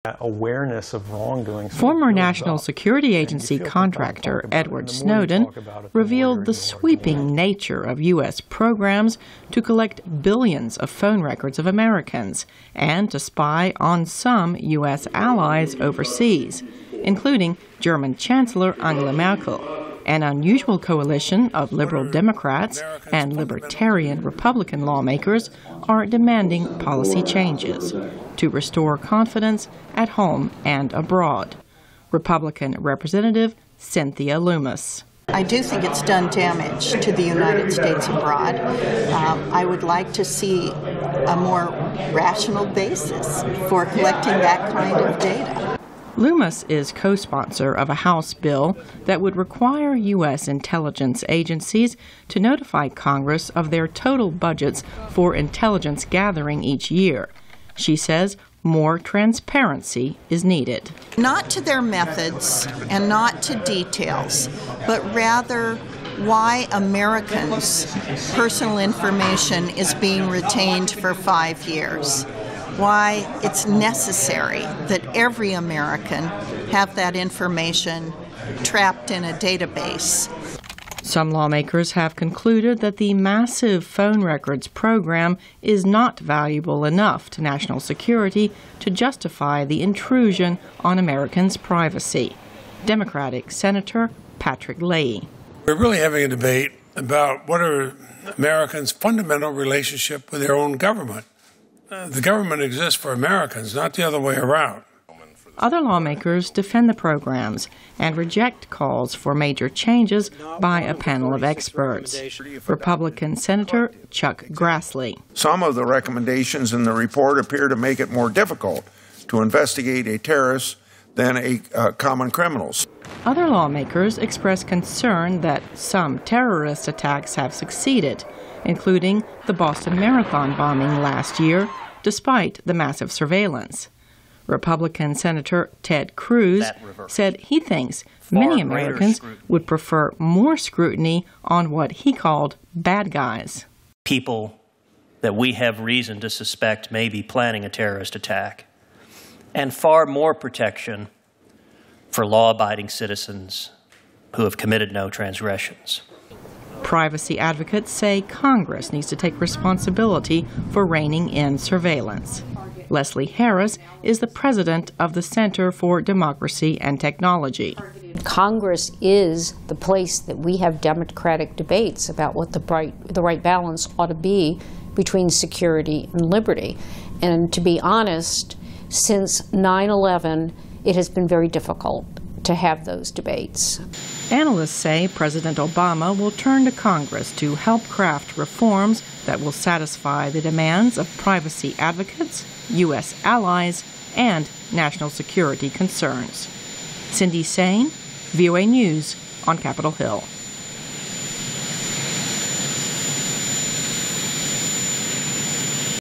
awareness of wrongdoing. Former National Security Agency contractor Edward Snowden revealed the sweeping nature of U.S. programs to collect billions of phone records of Americans and to spy on some U.S. allies overseas, including German Chancellor Angela Merkel. An unusual coalition of liberal Democrats and libertarian Republican lawmakers are demanding policy changes to restore confidence at home and abroad. Republican Representative Cynthia Loomis. I do think it's done damage to the United States abroad. I would like to see a more rational basis for collecting that kind of data. Loomis is co-sponsor of a House bill that would require U.S. intelligence agencies to notify Congress of their total budgets for intelligence gathering each year. She says more transparency is needed. Not to their methods and not to details, but rather why Americans' personal information is being retained for 5 years. Why it's necessary that every American have that information trapped in a database. Some lawmakers have concluded that the massive phone records program is not valuable enough to national security to justify the intrusion on Americans' privacy. Democratic Senator Patrick Leahy. We're really having a debate about what are Americans' fundamental relationship with their own government. The government exists for Americans, not the other way around. Other lawmakers defend the programs and reject calls for major changes by a panel of experts. Republican Senator Chuck Grassley. Some of the recommendations in the report appear to make it more difficult to investigate a terrorist than common criminals. Other lawmakers express concern that some terrorist attacks have succeeded, including the Boston Marathon bombing last year, despite the massive surveillance. Republican Senator Ted Cruz said he thinks many Americans would prefer more scrutiny on what he called bad guys. People that we have reason to suspect may be planning a terrorist attack, and far more protection for law-abiding citizens who have committed no transgressions. Privacy advocates say Congress needs to take responsibility for reining in surveillance. Leslie Harris is the president of the Center for Democracy and Technology. Congress is the place that we have democratic debates about what the right balance ought to be between security and liberty. And to be honest, since 9/11, it has been very difficult to have those debates. Analysts say President Obama will turn to Congress to help craft reforms that will satisfy the demands of privacy advocates, U.S. allies, and national security concerns. Cindy Sain, VOA News on Capitol Hill.